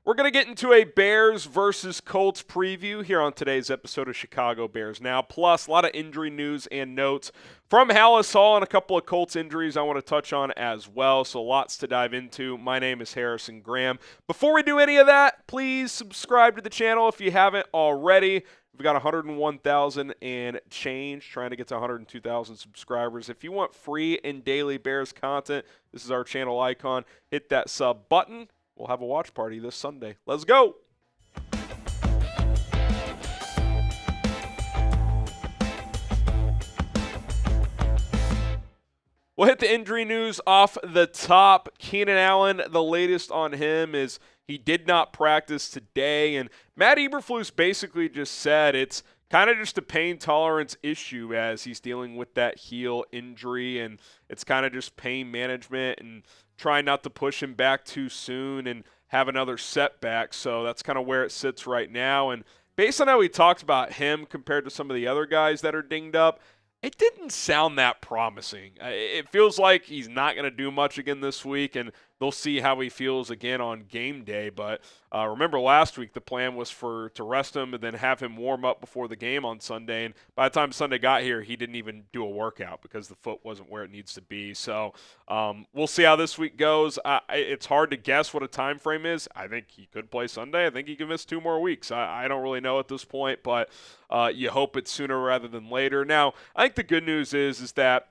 We're going to get into a Bears versus Colts preview here on today's episode of Chicago Bears Now. Plus, a lot of injury news and notes from Halas Hall and a couple of Colts injuries I want to touch on as well. So lots to dive into. My name is Harrison Graham. Before we do any of that, please subscribe to the channel if you haven't already. We've got 101,000 and change, trying to get to 102,000 subscribers. If you want free and daily Bears content, this is our channel icon. Hit that sub button. We'll have a watch party this Sunday. Let's go. We'll hit the injury news off the top. Keenan Allen, the latest on him is he did not practice today. And Matt Eberflus basically just said it's kind of just a pain tolerance issue as he's dealing with that heel injury. And it's kind of just pain management and trying not to push him back too soon and have another setback. So that's kind of where it sits right now. And based on how we talked about him compared to some of the other guys that are dinged up, it didn't sound that promising. It feels like he's not going to do much again this week, and they'll see how he feels again on game day. But remember last week the plan was to rest him and then have him warm up before the game on Sunday. And by the time Sunday got here, he didn't even do a workout because the foot wasn't where it needs to be. So we'll see how this week goes. It's hard to guess what a time frame is. I think he could play Sunday. I think he could miss 2 more weeks. I don't really know at this point, but you hope it's sooner rather than later. Now, I think the good news is that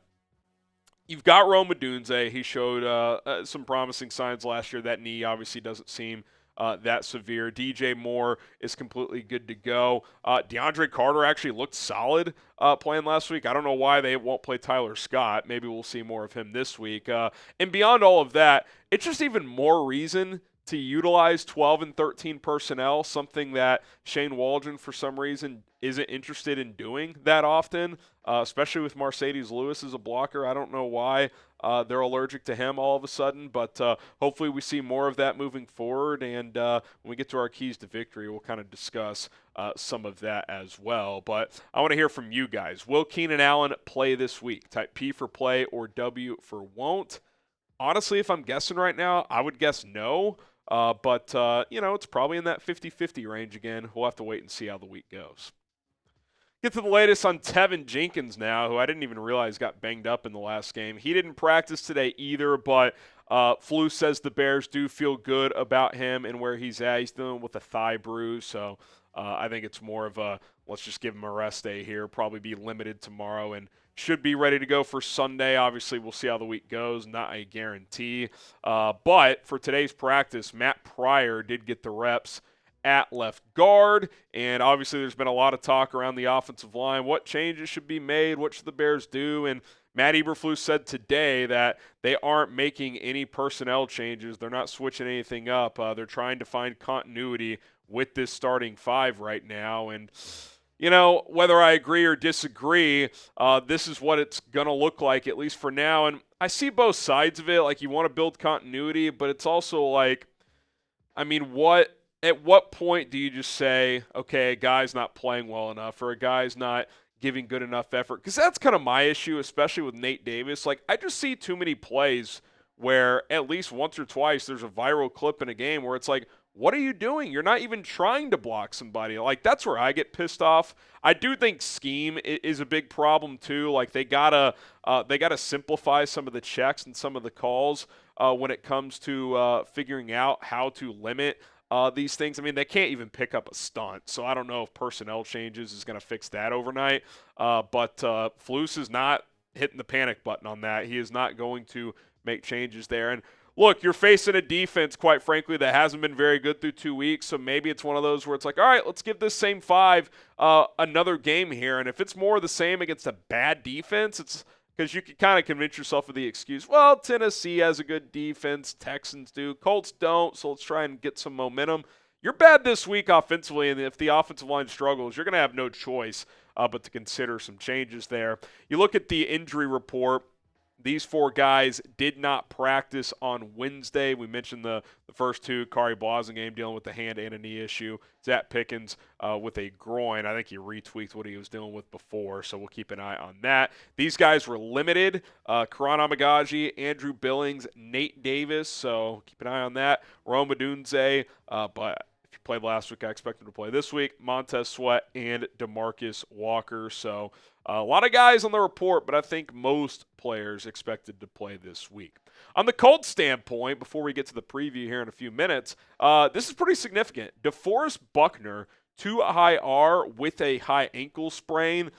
you've got Rome Odunze. He showed some promising signs last year. That knee obviously doesn't seem that severe. DJ Moore is completely good to go. DeAndre Carter actually looked solid playing last week. I don't know why they won't play Tyler Scott. Maybe we'll see more of him this week. And beyond all of that, it's just even more reason to utilize 12 and 13 personnel, something that Shane Waldron, for some reason, isn't interested in doing that often, especially with Mercedes Lewis as a blocker. I don't know why they're allergic to him all of a sudden, but hopefully we see more of that moving forward, and when we get to our keys to victory, we'll kind of discuss some of that as well. But I want to hear from you guys. Will Keenan Allen play this week? Type P for play or W for won't. Honestly, if I'm guessing right now, I would guess no. But it's probably in that 50-50 range again. We'll have to wait and see how the week goes. Get to the latest on Tevin Jenkins now, who I didn't even realize got banged up in the last game. He didn't practice today either, but Flu says the Bears do feel good about him and where he's at. He's dealing with a thigh bruise, so I think it's more of a let's just give him a rest day here. Probably be limited tomorrow and should be ready to go for Sunday. Obviously, we'll see how the week goes. Not a guarantee. But for today's practice, Matt Pryor did get the reps at left guard. And obviously, there's been a lot of talk around the offensive line. What changes should be made? What should the Bears do? And Matt Eberflus said today that they aren't making any personnel changes. They're not switching anything up. They're trying to find continuity with this starting 5 right now. And whether I agree or disagree, this is what it's going to look like, at least for now. And I see both sides of it. Like, you want to build continuity, but it's also like, at what point do you just say, okay, a guy's not playing well enough or a guy's not giving good enough effort? Because that's kind of my issue, especially with Nate Davis. Like, I just see too many plays where at least once or twice there's a viral clip in a game where it's like, what are you doing? You're not even trying to block somebody. Like, that's where I get pissed off. I do think scheme is a big problem too. Like, they gotta simplify some of the checks and some of the calls when it comes to figuring out how to limit these things. They can't even pick up a stunt, so I don't know if personnel changes is going to fix that overnight. But Flus is not hitting the panic button on that. He is not going to make changes there. And look, you're facing a defense, quite frankly, that hasn't been very good through 2 weeks, so maybe it's one of those where it's like, all right, let's give this same 5 another game here, and if it's more of the same against a bad defense, it's because you can kind of convince yourself of the excuse, well, Tennessee has a good defense, Texans do, Colts don't, so let's try and get some momentum. You're bad this week offensively, and if the offensive line struggles, you're going to have no choice but to consider some changes there. You look at the injury report These 4 guys did not practice on Wednesday. We mentioned the first 2, Khari Blasingame dealing with the hand and a knee issue. Zacch Pickens with a groin. I think he retweaked what he was dealing with before, so we'll keep an eye on that. These guys were limited. Karan Amagaji, Andrew Billings, Nate Davis, so keep an eye on that. Rome Odunze, but if he played last week, I expect him to play this week. Montez Sweat and DeMarcus Walker, so a lot of guys on the report, but I think most players expected to play this week. On the Colts standpoint, before we get to the preview here in a few minutes, this is pretty significant. DeForest Buckner to IR with a high ankle sprain.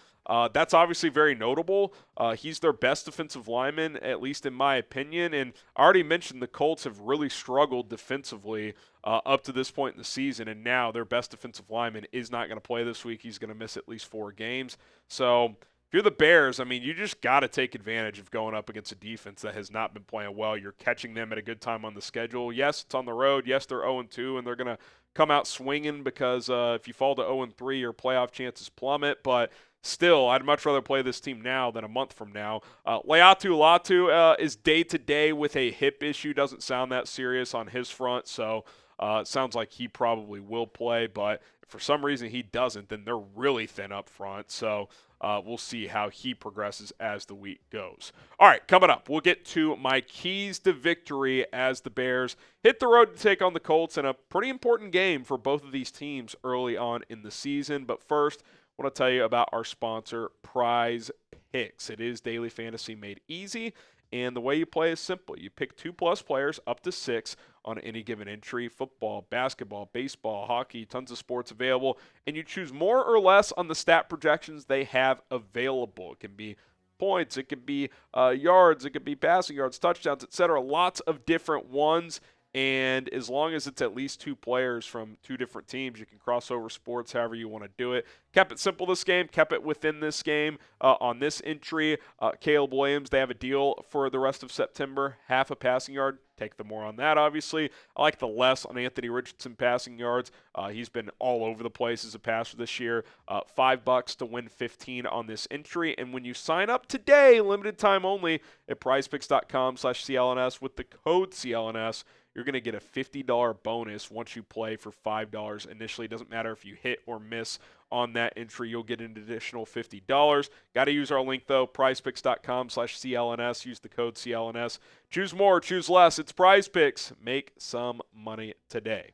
That's obviously very notable. He's their best defensive lineman, at least in my opinion. And I already mentioned the Colts have really struggled defensively up to this point in the season. And now their best defensive lineman is not going to play this week. He's going to miss at least 4 games. So if you're the Bears, I mean, you just got to take advantage of going up against a defense that has not been playing well. You're catching them at a good time on the schedule. Yes, it's on the road. Yes, they're 0-2, and they're going to come out swinging because if you fall to 0-3, your playoff chances plummet. But still, I'd much rather play this team now than a month from now. Laiatu Latu is day-to-day with a hip issue. Doesn't sound that serious on his front, so it sounds like he probably will play. But if for some reason he doesn't, then they're really thin up front. So we'll see how he progresses as the week goes. All right, coming up, we'll get to my keys to victory as the Bears hit the road to take on the Colts in a pretty important game for both of these teams early on in the season. But first, I want to tell you about our sponsor, Prize Picks. It is daily fantasy made easy, and the way you play is simple. You pick 2+ players up to 6 on any given entry: football, basketball, baseball, hockey, tons of sports available, and you choose more or less on the stat projections they have available. It can be points, it could be yards, it could be passing yards, touchdowns, etc. Lots of different ones. And as long as it's at least 2 players from 2 different teams, you can cross over sports however you want to do it. Kept it simple this game, kept it within this game. On this entry, Caleb Williams, they have a deal for the rest of September, half a passing yard. Take the more on that, obviously. I like the less on Anthony Richardson passing yards. He's been all over the place as a passer this year. $5 to win 15 on this entry. And when you sign up today, limited time only, at prizepicks.com/CLNS with the code CLNS, you're going to get a $50 bonus once you play for $5 initially. It doesn't matter if you hit or miss on that entry. You'll get an additional $50. Got to use our link, though, prizepicks.com/CLNS. Use the code CLNS. Choose more, choose less. It's Prize Picks. Make some money today.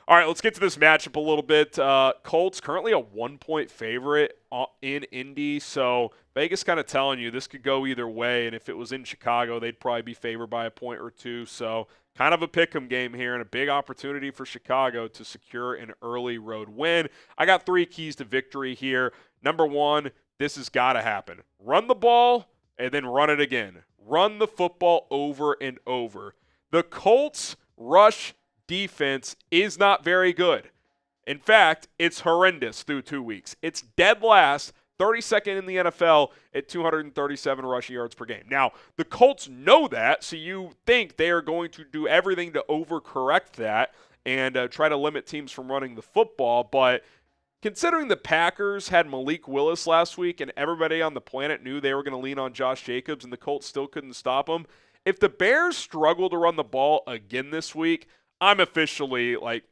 All right, let's get to this matchup a little bit. Colts currently a 1-point favorite in Indy, so Vegas kind of telling you this could go either way, and if it was in Chicago, they'd probably be favored by a point or 2, so kind of a pick'em game here and a big opportunity for Chicago to secure an early road win. I got 3 keys to victory here. Number 1, this has got to happen. Run the ball and then run it again. Run the football over and over. The Colts rush defense is not very good. In fact, it's horrendous through 2 weeks. It's dead last, 32nd in the NFL at 237 rushing yards per game. Now, the Colts know that, so you think they are going to do everything to overcorrect that and try to limit teams from running the football. But considering the Packers had Malik Willis last week and everybody on the planet knew they were going to lean on Josh Jacobs and the Colts still couldn't stop them, if the Bears struggle to run the ball again this week, I'm officially like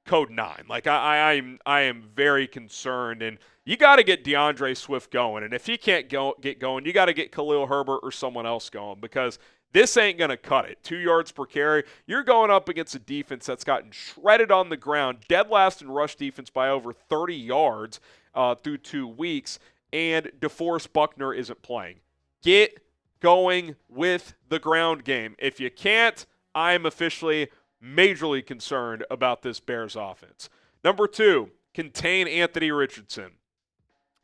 code 9. Like I am very concerned, and you got to get DeAndre Swift going. And if he can't get going, you got to get Khalil Herbert or someone else going, because this ain't going to cut it. 2 yards per carry. You're going up against a defense that's gotten shredded on the ground, dead last in rush defense by over 30 yards through 2 weeks, and DeForest Buckner isn't playing. Get going with the ground game. If you can't, I am officially majorly concerned about this Bears offense. Number 2, contain Anthony Richardson.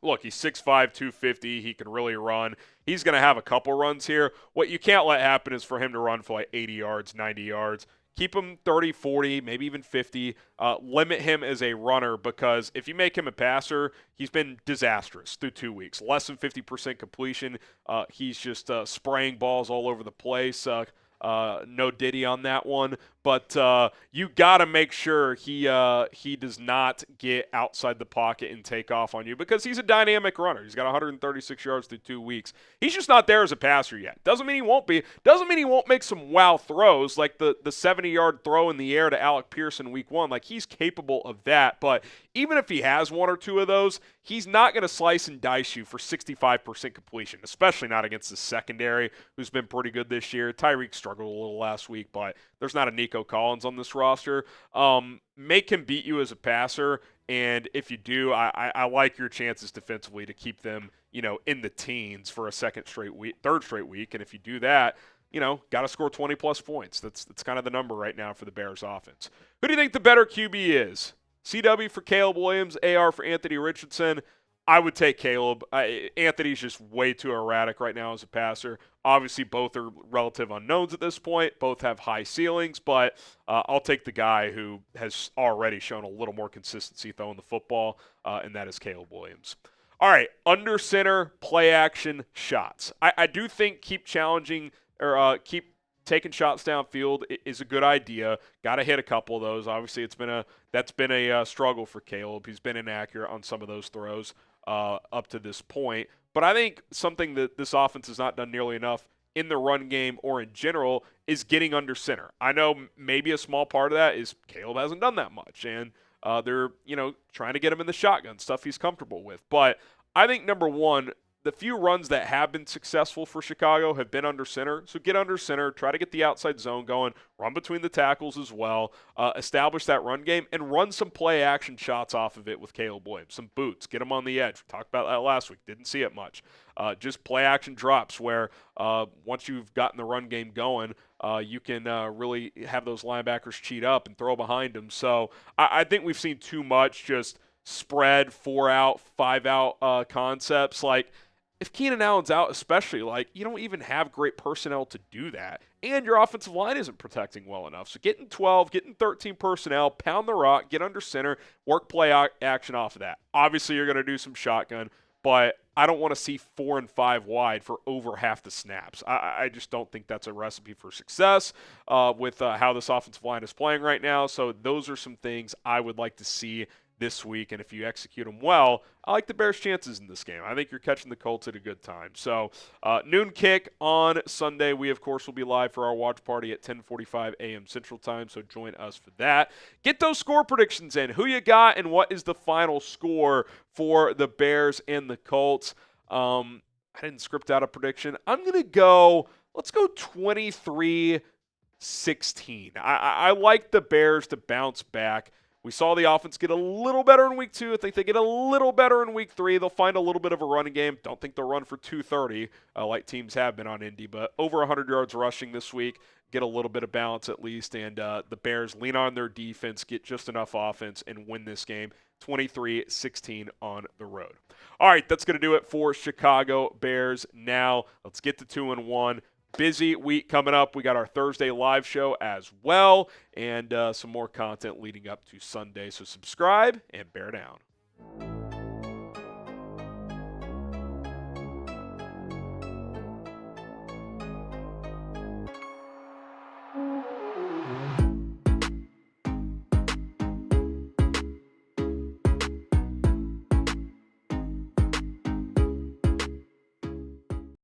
Look, he's 6'5", 250. He can really run. He's going to have a couple runs here. What you can't let happen is for him to run for like 80 yards, 90 yards. Keep him 30, 40, maybe even 50. Limit him as a runner, because if you make him a passer, he's been disastrous through 2 weeks. Less than 50% completion. He's just spraying balls all over the place. No Diddy on that one. but you got to make sure he does not get outside the pocket and take off on you, because he's a dynamic runner. He's got 136 yards through 2 weeks. He's just not there as a passer yet. Doesn't mean he won't be. Doesn't mean he won't make some wow throws, like the 70-yard throw in the air to Alec Pierce in week 1. Like, he's capable of that, but even if he has one or two of those, he's not going to slice and dice you for 65% completion, especially not against the secondary, who's been pretty good this year. Tyreek struggled a little last week, but there's not a Nico Collins on this roster. Make him beat you as a passer, and if you do, I like your chances defensively to keep them, in the teens for a third straight week, and if you do that, got to score 20-plus points. That's kind of the number right now for the Bears offense. Who do you think the better QB is? CW for Caleb Williams, AR for Anthony Richardson. I would take Caleb. Anthony's just way too erratic right now as a passer. Obviously, both are relative unknowns at this point. Both have high ceilings, but I'll take the guy who has already shown a little more consistency throwing the football, and that is Caleb Williams. All right, under center, play action, shots. I do think keep challenging or keep taking shots downfield is a good idea. Got to hit a couple of those. Obviously, that's been a struggle for Caleb. He's been inaccurate on some of those throws up to this point. But I think something that this offense has not done nearly enough in the run game or in general is getting under center. I know maybe a small part of that is Caleb hasn't done that much, and they're trying to get him in the shotgun, stuff he's comfortable with. But I think, number one, the few runs that have been successful for Chicago have been under center. So get under center, try to get the outside zone going, run between the tackles as well, establish that run game, and run some play action shots off of it with Caleb Williams. Some boots, get him on the edge. We talked about that last week, didn't see it much. Just play action drops where once you've gotten the run game going, you can really have those linebackers cheat up and throw behind them. So I think we've seen too much just spread 4-out, 5-out concepts. Like, if Keenan Allen's out, especially, you don't even have great personnel to do that. And your offensive line isn't protecting well enough. So get in 12, get in 13 personnel, pound the rock, get under center, work play action off of that. Obviously, you're going to do some shotgun, but I don't want to see 4 and 5 wide for over half the snaps. I just don't think that's a recipe for success with how this offensive line is playing right now. So those are some things I would like to see this week, and if you execute them well, I like the Bears' chances in this game. I think you're catching the Colts at a good time. So noon kick on Sunday. We, of course, will be live for our watch party at 10:45 a.m. Central Time, so join us for that. Get those score predictions in. Who you got, and what is the final score for the Bears and the Colts? I didn't script out a prediction. I'm going to go, let's go 23-16. I like the Bears to bounce back. We saw the offense get a little better in week 2. I think they get a little better in week 3. They'll find a little bit of a running game. Don't think they'll run for 230 like teams have been on Indy, but over 100 yards rushing this week, get a little bit of balance at least, and the Bears lean on their defense, get just enough offense, and win this game 23-16 on the road. All right, that's going to do it for Chicago Bears. Now let's get to 2-1. Busy week coming up. We got our Thursday live show as well, and some more content leading up to Sunday. So subscribe and bear down.